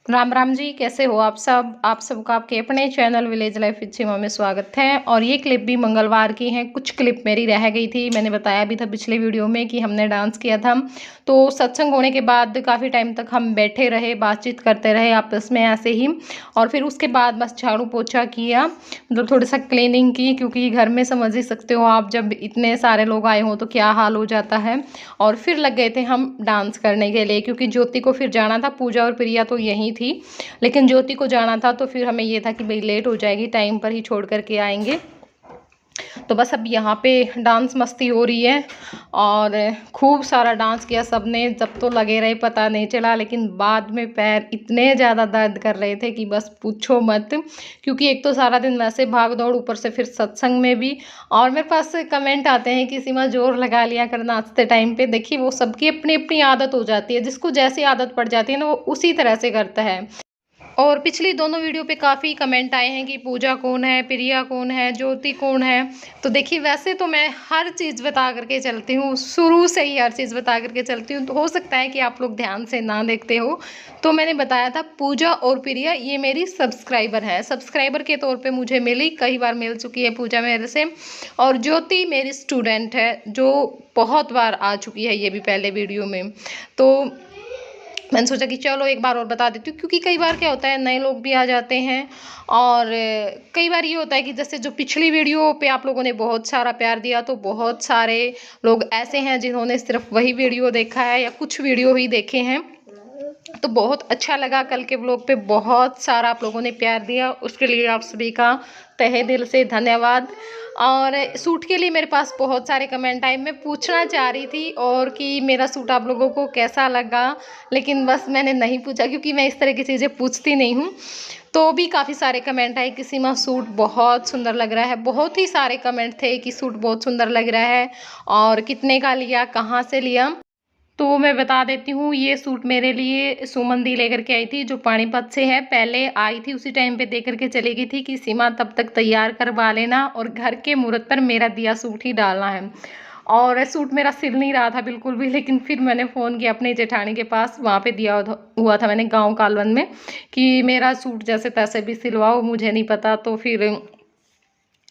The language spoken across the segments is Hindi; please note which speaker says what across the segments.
Speaker 1: राम राम जी, कैसे हो आप सब। आप सबका आपके अपने चैनल विलेज लाइफ विद सीमा में स्वागत है। और ये क्लिप भी मंगलवार की है। कुछ क्लिप मेरी रह गई थी, मैंने बताया भी था पिछले वीडियो में कि हमने डांस किया था। तो सत्संग होने के बाद काफ़ी टाइम तक हम बैठे रहे, बातचीत करते रहे आपस में ऐसे ही। और फिर उसके बाद बस झाड़ू पोछा किया, मतलब थोड़ा सा क्लीनिंग की, क्योंकि घर में समझ ही सकते हो आप, जब इतने सारे लोग आए हों तो क्या हाल हो जाता है। और फिर लग गए थे हम डांस करने के लिए, क्योंकि ज्योति को फिर जाना था। पूजा और प्रिया तो यहीं थी, लेकिन ज्योति को जाना था, तो फिर हमें ये था कि भाई लेट हो जाएगी, टाइम पर ही छोड़ करके आएंगे। तो बस अब यहाँ पे डांस मस्ती हो रही है और खूब सारा डांस किया सबने। जब तो लगे रहे पता नहीं चला, लेकिन बाद में पैर इतने ज़्यादा दर्द कर रहे थे कि बस पूछो मत। क्योंकि एक तो सारा दिन वैसे भाग दौड़, ऊपर से फिर सत्संग में भी। और मेरे पास कमेंट आते हैं कि सीमा जोर लगा लिया कर नाचते टाइम पे। देखिए, वो सबकी अपनी अपनी आदत हो जाती है, जिसको जैसी आदत पड़ जाती है ना वो उसी तरह से करता है। और पिछली दोनों वीडियो पे काफ़ी कमेंट आए हैं कि पूजा कौन है, प्रिया कौन है, ज्योति कौन है। तो देखिए, वैसे तो मैं हर चीज़ बता करके चलती हूँ, शुरू से ही हर चीज़ बता करके चलती हूँ। तो हो सकता है कि आप लोग ध्यान से ना देखते हो। तो मैंने बताया था पूजा और प्रिया ये मेरी सब्सक्राइबर है, सब्सक्राइबर के तौर पे मुझे मिली, कई बार मिल चुकी है पूजा मेरे से। और ज्योति मेरी स्टूडेंट है, जो बहुत बार आ चुकी है ये भी पहले वीडियो में। तो मैंने सोचा कि चलो एक बार और बता देती हूँ, क्योंकि कई बार क्या होता है नए लोग भी आ जाते हैं। और कई बार ये होता है कि जैसे जो पिछली वीडियो पे आप लोगों ने बहुत सारा प्यार दिया, तो बहुत सारे लोग ऐसे हैं जिन्होंने सिर्फ वही वीडियो देखा है या कुछ वीडियो ही देखे हैं। तो बहुत अच्छा लगा, कल के व्लॉग पे बहुत सारा आप लोगों ने प्यार दिया, उसके लिए आप सभी का तहे दिल से धन्यवाद। और सूट के लिए मेरे पास बहुत सारे कमेंट आए। मैं पूछना चाह रही थी और कि मेरा सूट आप लोगों को कैसा लगा, लेकिन बस मैंने नहीं पूछा, क्योंकि मैं इस तरह की चीज़ें पूछती नहीं हूँ। तो भी काफ़ी सारे कमेंट आए कि सीमा सूट बहुत सुंदर लग रहा है। बहुत ही सारे कमेंट थे कि सूट बहुत सुंदर लग रहा है, और कितने का लिया, कहाँ से लिया। तो मैं बता देती हूँ, ये सूट मेरे लिए सुमन दी लेकर के आई थी, जो पानीपत से है। पहले आई थी, उसी टाइम पे दे करके चली गई थी कि सीमा तब तक तैयार करवा लेना, और घर के मुहूर्त पर मेरा दिया सूट ही डालना है। और सूट मेरा सिल नहीं रहा था बिल्कुल भी, लेकिन फिर मैंने फ़ोन किया अपनी जेठानी के पास, वहाँ पे दिया हुआ था मैंने गाँव कालवन में, कि मेरा सूट जैसे तैसे भी सिलवाओ, मुझे नहीं पता। तो फिर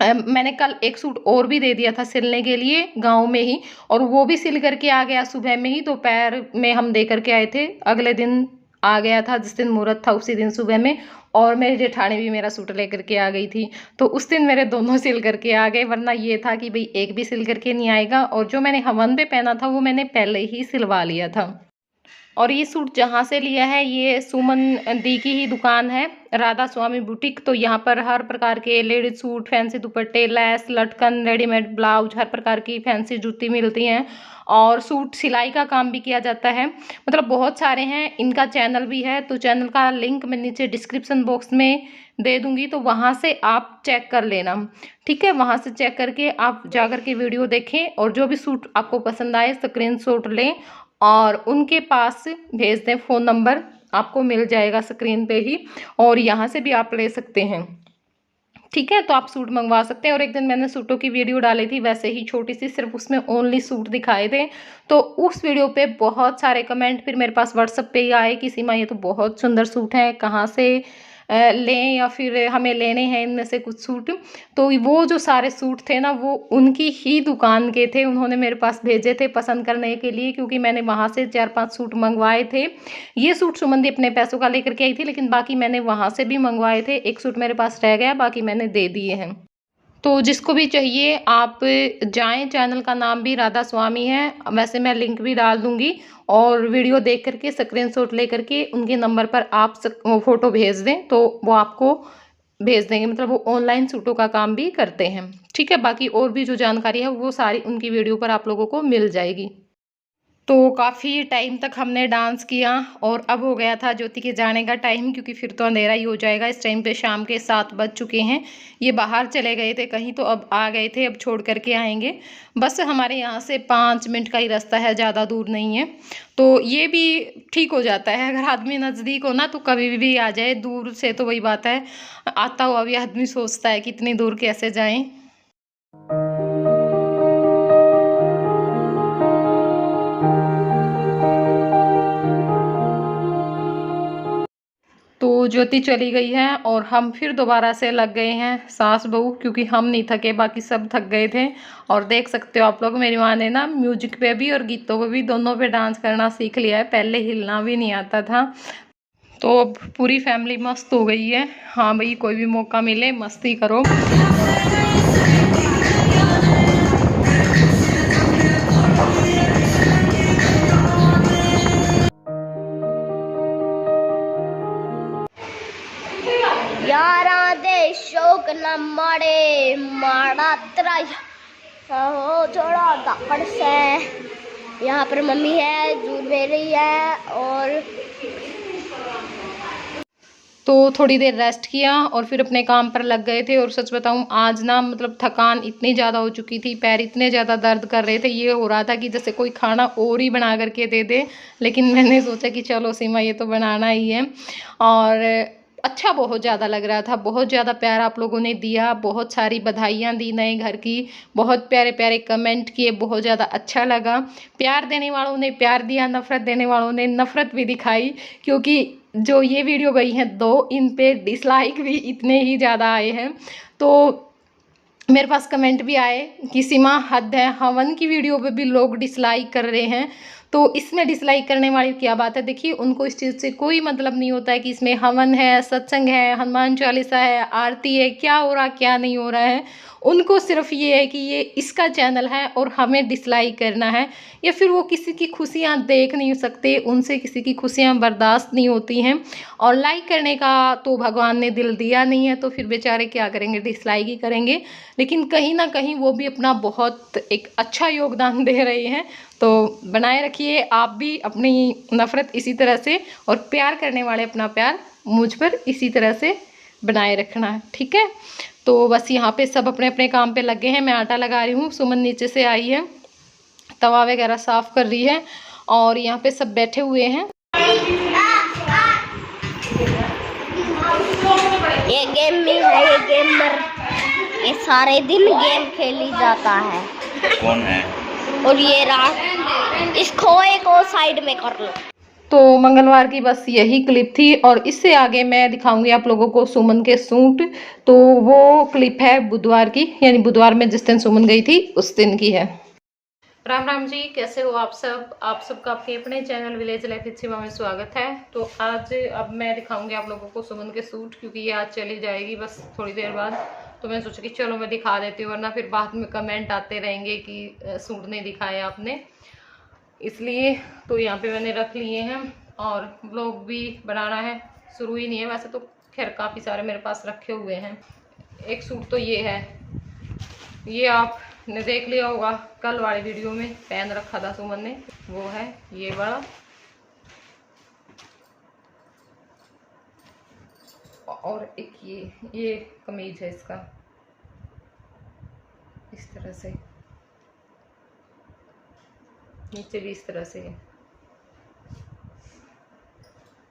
Speaker 1: मैंने कल एक सूट और भी दे दिया था सिलने के लिए गांव में ही, और वो भी सिल करके आ गया सुबह में ही। दोपहर में हम दे करके आए थे, अगले दिन आ गया था, जिस दिन मुहूर्त था उसी दिन सुबह में। और मेरी जेठानी भी मेरा सूट लेकर के आ गई थी, तो उस दिन मेरे दोनों सिल करके आ गए। वरना ये था कि भाई एक भी सिल करके नहीं आएगा। और जो मैंने हवन पे पहना था वो मैंने पहले ही सिलवा लिया था। और ये सूट जहाँ से लिया है, ये सुमन दी की ही दुकान है, राधा स्वामी बुटीक। तो यहाँ पर हर प्रकार के लेडीज सूट, फैंसी दुपट्टे, लैस, लटकन, रेडीमेड ब्लाउज, हर प्रकार की फैंसी जूती मिलती हैं। और सूट सिलाई का काम भी किया जाता है, मतलब बहुत सारे हैं। इनका चैनल भी है, तो चैनल का लिंक मैं नीचे डिस्क्रिप्शन बॉक्स में दे दूंगी, तो वहाँ से आप चेक कर लेना। ठीक है, वहाँ से चेक करके आप जा कर के वीडियो देखें, और जो भी सूट आपको पसंद आए स्क्रीनशॉट लें और उनके पास भेज दें। फ़ोन नंबर आपको मिल जाएगा स्क्रीन पे ही, और यहाँ से भी आप ले सकते हैं। ठीक है, तो आप सूट मंगवा सकते हैं। और एक दिन मैंने सूटों की वीडियो डाली थी, वैसे ही छोटी सी, सिर्फ उसमें ओनली सूट दिखाए थे। तो उस वीडियो पे बहुत सारे कमेंट फिर मेरे पास व्हाट्सएप पे ही आए कि सीमा ये तो बहुत सुंदर सूट है, कहाँ से लें, या फिर हमें लेने हैं इनमें से कुछ सूट। तो वो जो सारे सूट थे ना, वो उनकी ही दुकान के थे, उन्होंने मेरे पास भेजे थे पसंद करने के लिए, क्योंकि मैंने वहाँ से 4-5 सूट मंगवाए थे। ये सूट सुमंदी अपने पैसों का लेकर के आई थी, लेकिन बाकी मैंने वहाँ से भी मंगवाए थे। एक सूट मेरे पास रह गया, बाकी मैंने दे दिए हैं। तो जिसको भी चाहिए आप जाएं, चैनल का नाम भी राधा स्वामी है, वैसे मैं लिंक भी डाल दूंगी। और वीडियो देख करके स्क्रीनशॉट ले करके उनके नंबर पर आप फ़ोटो भेज दें, तो वो आपको भेज देंगे। मतलब वो ऑनलाइन सूटों का काम भी करते हैं। ठीक है, बाकी और भी जो जानकारी है वो सारी उनकी वीडियो पर आप लोगों को मिल जाएगी। तो काफ़ी टाइम तक हमने डांस किया और अब हो गया था ज्योति के जाने का टाइम, क्योंकि फिर तो अंधेरा ही हो जाएगा। इस टाइम पे शाम के 7 बज चुके हैं। ये बाहर चले गए थे कहीं, तो अब आ गए थे, अब छोड़ करके आएंगे। बस हमारे यहाँ से 5 मिनट का ही रास्ता है, ज़्यादा दूर नहीं है। तो ये भी ठीक हो जाता है, अगर आदमी नज़दीक हो ना तो कभी भी आ जाए। दूर से तो वही बात है, आता हुआ भी आदमी सोचता है कि इतनी दूर कैसे जाएं। तो ज्योति चली गई है और हम फिर दोबारा से लग गए हैं सास बहू, क्योंकि हम नहीं थके, बाकी सब थक गए थे। और देख सकते हो आप लोग, मेरी माँ ने ना म्यूजिक पे भी और गीतों पे भी, दोनों पे डांस करना सीख लिया है। पहले हिलना भी नहीं आता था। तो अब पूरी फैमिली मस्त हो गई है। हाँ भाई, कोई भी मौका मिले मस्ती करो।
Speaker 2: यारा दे शौक न माड़े माड़ा तेरा हो थोड़ा दापड़ से। यहाँ पर मम्मी है, दूध दे रही है। और
Speaker 1: तो थोड़ी देर रेस्ट किया और फिर अपने काम पर लग गए थे। और सच बताऊं, आज ना मतलब थकान इतनी ज़्यादा हो चुकी थी, पैर इतने ज़्यादा दर्द कर रहे थे, ये हो रहा था कि जैसे कोई खाना और ही बना करके दे दे। लेकिन मैंने सोचा कि चलो सीमा, ये तो बनाना ही है। और अच्छा बहुत ज़्यादा लग रहा था, बहुत ज़्यादा प्यार आप लोगों ने दिया, बहुत सारी बधाइयाँ दी नए घर की, बहुत प्यारे प्यारे कमेंट किए, बहुत ज़्यादा अच्छा लगा। प्यार देने वालों ने प्यार दिया, नफ़रत देने वालों ने नफ़रत भी दिखाई। क्योंकि जो ये वीडियो गई है 2, इन पे डिसलाइक भी इतने ही ज़्यादा आए हैं। तो मेरे पास कमेंट भी आए कि सीमा हद है, हवन की वीडियो पे भी लोग डिसलाइक कर रहे हैं, तो इसमें डिसलाइक करने वाली क्या बात है। देखिए, उनको इस चीज़ से कोई मतलब नहीं होता है कि इसमें हवन है, सत्संग है, हनुमान चालीसा है, आरती है, क्या हो रहा क्या नहीं हो रहा है। उनको सिर्फ ये है कि ये इसका चैनल है और हमें डिसलाइक करना है, या फिर वो किसी की खुशियाँ देख नहीं सकते, उनसे किसी की खुशियाँ बर्दाश्त नहीं होती हैं। और लाइक करने का तो भगवान ने दिल दिया नहीं है, तो फिर बेचारे क्या करेंगे, डिसलाइक ही करेंगे। लेकिन कहीं ना कहीं वो भी अपना बहुत एक अच्छा योगदान दे रहे हैं। तो बनाए रखिए आप भी अपनी नफ़रत इसी तरह से, और प्यार करने वाले अपना प्यार मुझ पर इसी तरह से बनाए रखना है, ठीक है। तो बस यहाँ पे सब अपने अपने काम पे लगे हैं। मैं आटा लगा रही हूँ, सुमन नीचे से आई है, तवा वगैरह साफ़ कर रही है, और यहाँ पे सब बैठे हुए हैं।
Speaker 2: ये गेम में है, ये गेमर, ये सारे दिन गेम खेली जाता है।
Speaker 3: कौन है?
Speaker 2: और ये रात इस खोए को साइड में कर लो।
Speaker 1: तो मंगलवार की बस यही क्लिप थी, और इससे आगे मैं दिखाऊंगी आप लोगों को सुमन के सूट। तो वो क्लिप है बुधवार की, यानी बुधवार में जिस दिन सुमन गई थी उस दिन की है। राम राम जी, कैसे हो आप सब? आप सबका आपके अपने चैनल विलेज लाइफ विद सीमा में स्वागत है। तो आज अब मैं दिखाऊंगी आप लोगों को सुमन के सूट, क्योंकि ये आज चली जाएगी बस थोड़ी देर बाद। तो मैं सोचा कि चलो मैं दिखा देती हूँ, वरना फिर बाद में कमेंट आते रहेंगे कि सूट नहीं दिखाए आपने, इसलिए। तो यहाँ पे मैंने रख लिए हैं, और ब्लॉग भी बनाना है, शुरू ही नहीं है वैसे तो। खैर काफ़ी सारे मेरे पास रखे हुए हैं। एक सूट तो ये है, ये आपने देख लिया होगा कल वाली वीडियो में, पहन रखा था सुमन ने, वो है ये वाला। और एक ये कमीज है इसका, इस तरह से, नीचे भी इस तरह से है।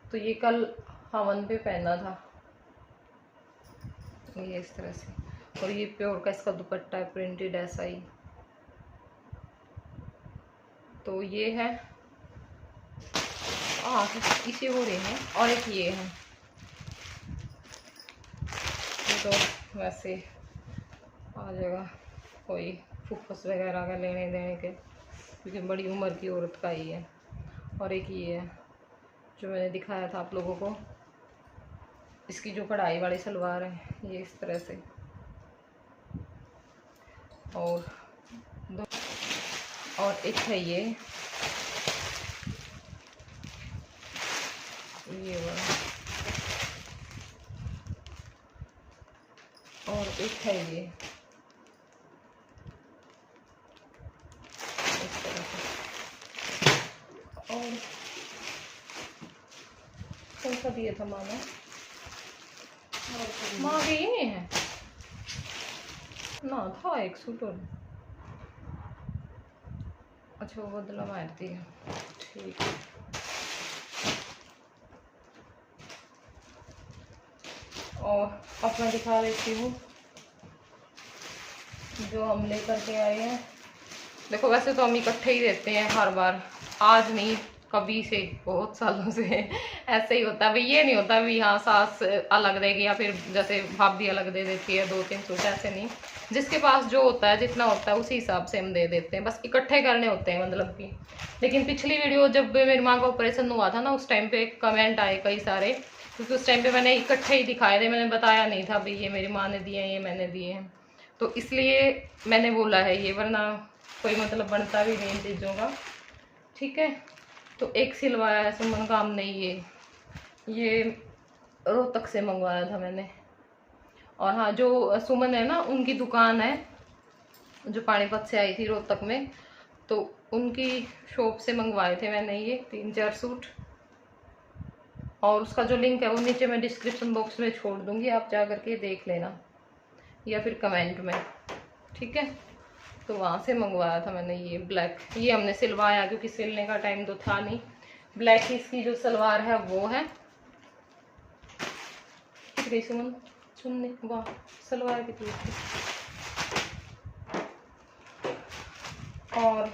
Speaker 1: तो ये कल हवन पे पहना था, ये इस तरह से। और ये प्योर का इसका दुपट्टा है, प्रिंटेड ऐसा ही। तो ये है, इसे हो रहे हैं। और एक ये है, ये तो वैसे आ जाएगा कोई फुफस वगैरह का लेने देने के, क्योंकि बड़ी उम्र की औरत का ही है। और एक ये है जो मैंने दिखाया था आप लोगों को, इसकी जो कढ़ाई वाली सलवार है, ये इस तरह से। और एक है ये वाला, और एक है ये इस तरह से। दिए था माँ ने। माँ के ये है ना, था एक सूट और। अच्छा वो बदला मारती है, ठीक है। और अब मैं दिखा देती हूँ जो हम लेकर के आए हैं। देखो वैसे तो हम इकट्ठे ही रहते हैं हर बार, आज नहीं कभी से, बहुत सालों से ऐसे ही होता है भाई। ये नहीं होता भी हाँ सास अलग देगी या फिर जैसे भाभी अलग दे देती है 2-3 सूट, ऐसे नहीं। जिसके पास जो होता है, जितना होता है उसी हिसाब से हम दे देते हैं, बस इकट्ठे करने होते हैं मतलब कि। लेकिन पिछली वीडियो जब मेरी माँ का ऑपरेशन हुआ था ना, उस टाइम पे कमेंट आए कई सारे, क्योंकि उस टाइम पे मैंने इकट्ठे ही दिखाए थे, मैंने बताया नहीं था भाई ये मेरी माँ ने दिए हैं, ये मैंने दिए हैं, तो इसलिए मैंने बोला है ये, वरना कोई मतलब बनता भी नहीं इन चीज़ों का, ठीक है। तो एक सिलवाया है सुमन का हमने, ये रोहतक से मंगवाया था मैंने। और हाँ, जो सुमन है ना, उनकी दुकान है जो पानीपत से आई थी रोहतक में, तो उनकी शॉप से मंगवाए थे मैंने ये 3-4 सूट। और उसका जो लिंक है वो नीचे मैं डिस्क्रिप्शन बॉक्स में छोड़ दूंगी, आप जा करके देख लेना या फिर कमेंट में, ठीक है। तो वहाँ से मंगवाया था मैंने ये ब्लैक, ये हमने सिलवाया क्योंकि सिलने का टाइम तो था नहीं। ब्लैक ही इसकी जो सलवार है वो है, कितनी सुमन चुन्नी, वाह सलवार कितनी थी। और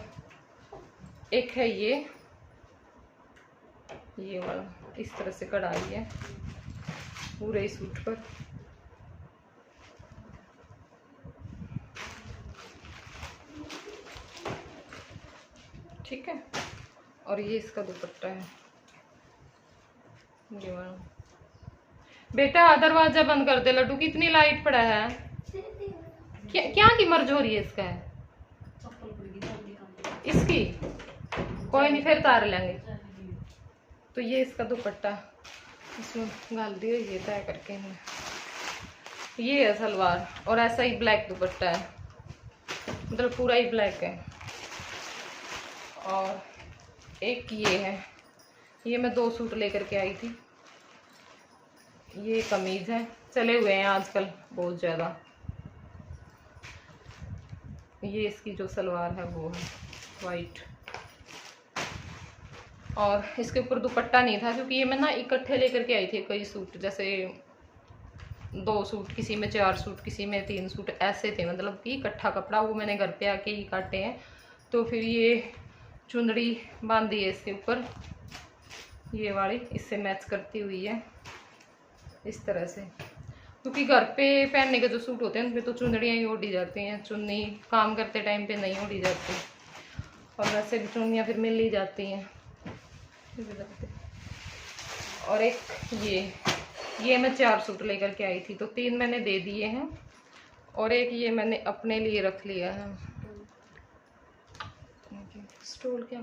Speaker 1: एक है ये वाला, इस तरह से कढ़ाई है पूरे सूट पर, ठीक है। और ये इसका दुपट्टा है, ये वाला। बेटा दरवाजा बंद कर दे लड्डू, कितनी लाइट पड़ा है, क्या की मर्ज हो रही है इसका है इसकी, कोई नहीं फिर तार लेंगे। तो ये इसका दुपट्टा, इसमें डाल दिया ये तय करके हमने, ये है सलवार, और ऐसा ही ब्लैक दुपट्टा है, मतलब पूरा ही ब्लैक है। और एक ये है, ये मैं 2 सूट लेकर के आई थी। ये कमीज है, चले हुए हैं आजकल बहुत ज़्यादा। ये इसकी जो सलवार है वो है वाइट, और इसके ऊपर दुपट्टा नहीं था क्योंकि ये मैं ना इकट्ठे लेकर के आई थी कई सूट, जैसे 2 सूट, किसी में 4 सूट, किसी में 3 सूट, ऐसे थे, मतलब कि इकट्ठा कपड़ा, वो मैंने घर पे आके ही काटे हैं। तो फिर ये चुंदड़ी बांधी है इसके ऊपर, ये वाली इससे मैच करती हुई है इस तरह से, क्योंकि घर पे पहनने के जो सूट होते हैं उनपे तो चुंदड़ियाँ ही ओढ़ी जाती हैं, चुन्नी काम करते टाइम पे नहीं ओढ़ी जाती, और वैसे भी चुन्नियाँ फिर मिल ही जाती हैं। और एक ये मैं 4 सूट लेकर के आई थी, तो 3 मैंने दे दिए हैं, और एक ये मैंने अपने लिए रख लिया है। स्टोल क्या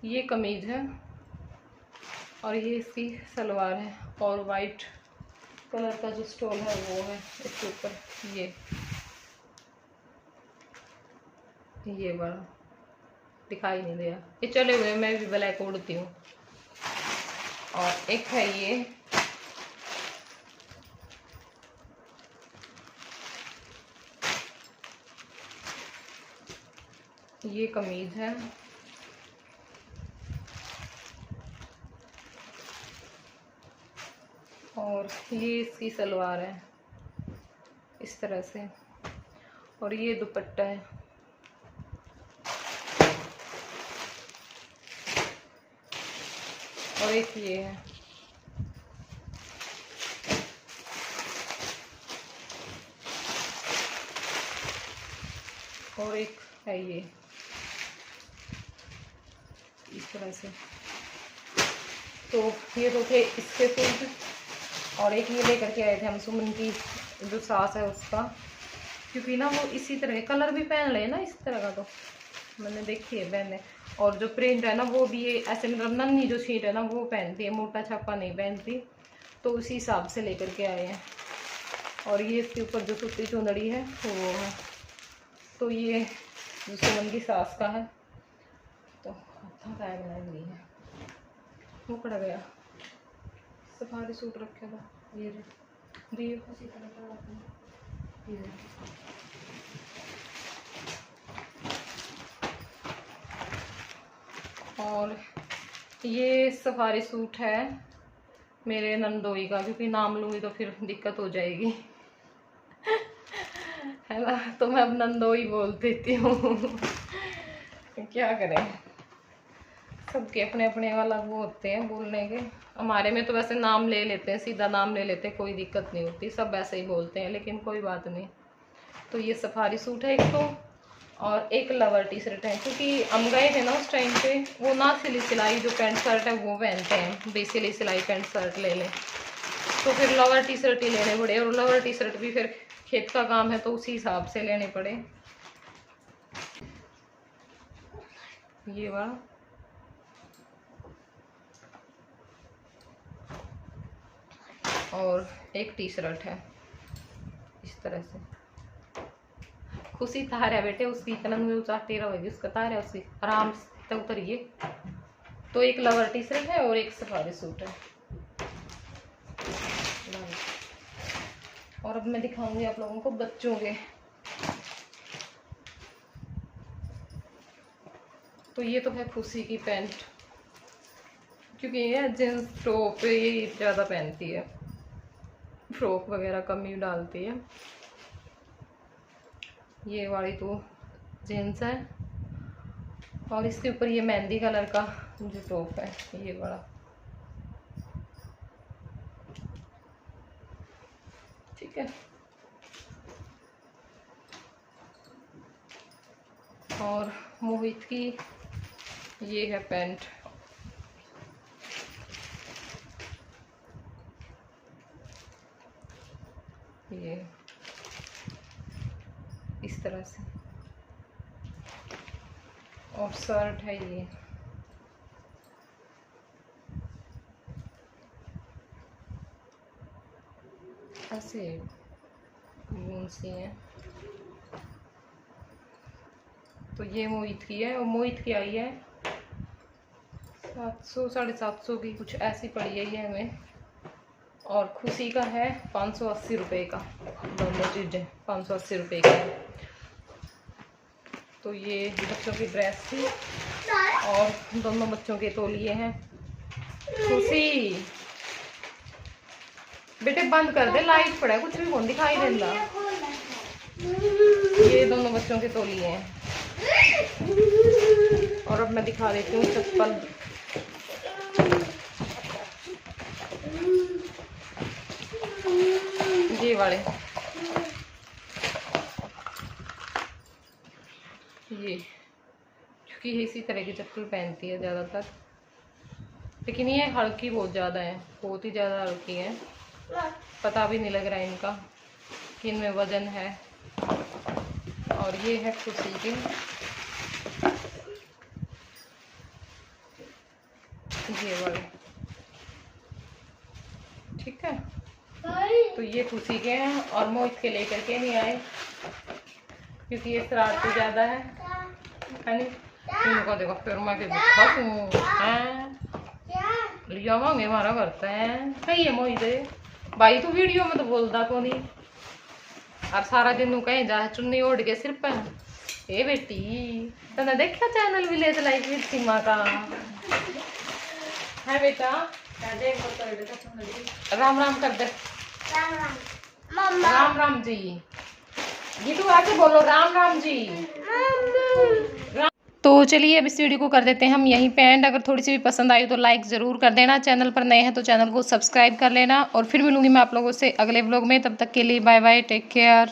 Speaker 1: ये कमीज है, और ये इसकी सलवार है, और वाइट कलर का जो स्टोल है वो है इसके ऊपर, ये बड़ा दिखाई नहीं दिया, ये चले हुए, मैं भी ब्लैक ओढ़ती हूँ। और एक है ये कमीज है, और ये इसकी सलवार है इस तरह से, और ये दुपट्टा है। और एक ये है, और एक है ये इस तरह से। तो ये तो थे इसके सूट, और एक ये लेकर के आए थे हम सुमन की जो सास है उसका, क्योंकि ना वो इसी तरह कलर भी पहन ले ना इस तरह का, तो मैंने देखी है पहने। और जो प्रिंट है ना वो भी ये ऐसे, मतलब नन्ही जो शीट है ना वो पहनती है, मोटा छापा नहीं पहनती, तो उसी हिसाब से लेकर के आए हैं। और ये इसके ऊपर जो सूती चुंदड़ी है वो है, तो ये जो सुमन की सास का है, तो हाथा का नहीं है। वो पड़ गया, सफारी सूट रखे था ये दिए उसी तरह का ये। और ये सफारी सूट है मेरे नंदोई का, क्योंकि नाम लूँगी तो फिर दिक्कत हो जाएगी है ना, तो मैं अब नंदोई बोल देती हूँ क्या करें, सबके अपने अपने अलग वो होते हैं बोलने के। हमारे में तो वैसे नाम ले लेते हैं, सीधा नाम ले लेते हैं, कोई दिक्कत नहीं होती, सब वैसे ही बोलते हैं, लेकिन कोई बात नहीं। तो ये सफारी सूट है एक तो, और एक लवर टी शर्ट है, क्योंकि हम गए थे ना उस टाइम पे, वो ना सिली सिलाई जो पैंट शर्ट है वो पहनते हैं, बेसिली सिलाई पैंट शर्ट ले लें, तो फिर लवर टी शर्ट ही लेने पड़े। और लवर टी शर्ट भी फिर खेत का काम है तो उसी हिसाब से लेने पड़े। ये वाला और एक टी शर्ट है इस तरह से। खुशी तार है बेटे उसकी, इतना में उचाटे रहेगी उसका तार है उसकी, आराम से उतरिए। तो एक लवर टी शर्ट है और एक सफारी सूट है। और अब मैं दिखाऊंगी आप लोगों को बच्चों के। तो ये तो है खुशी की पैंट, क्योंकि ये जींस टॉप ये ज़्यादा पहनती है, फ्रॉक वगैरह कम ही डालती है। ये वाली तो जींस है, और इसके ऊपर ये मेहंदी कलर का जो टॉप है ये वाला, ठीक है। और मोहित की ये है पैंट, ये इस तरह से, और शर्ट है ये ऐसे ऊन सी है। तो ये मोहित की है, और मोहित की आई है 700 750 की कुछ ऐसी पड़ी है ये हमें। और खुशी का है 580 रुपये का, दोनों चीज़ें 580 रुपये का है। तो ये बच्चों की ड्रेस थी, और दोनों बच्चों के तौलिए हैं। खुशी बेटे बंद कर दे, लाइट पड़ा है, कुछ भी कौन दिखाई देता। ये दोनों बच्चों के तौलिए हैं। और अब मैं दिखा देती हूँ चप्पल। ये वाले ये, क्योंकि ये इसी तरह की चप्पल पहनती है ज़्यादातर, लेकिन ये हल्की बहुत ज़्यादा है, बहुत ही ज़्यादा हल्की है, पता भी नहीं लग रहा है इनका कि इनमें वजन है। और ये है खुशी की, ये वाले, ठीक है। तो ये खुशी के हैं, और मोहित के लेकर के नहीं आए क्योंकि ये शरारती ज़्यादा है नहीं। इनको देखो फिर मैं लिया मांगे हमारा करता है कही है मोहित भाई, तू वीडियो में तो बोलता को नहीं, और सारा दिन कहीं जा चुन्नी ओढ़ के सिर पे। ए बेटी तने देखा चैनल विलेज लाइफ विद सीमा का है बेटा? राम राम कर दे, राम राम जी। ये तो आके बोलो राम राम जी। तो चलिए अब इस वीडियो को कर देते हैं हम यहीं पे एंड। अगर थोड़ी सी भी पसंद आई तो लाइक ज़रूर कर देना, चैनल पर नए हैं तो चैनल को सब्सक्राइब कर लेना, और फिर मिलूंगी मैं आप लोगों से अगले व्लॉग में। तब तक के लिए बाय बाय, टेक केयर।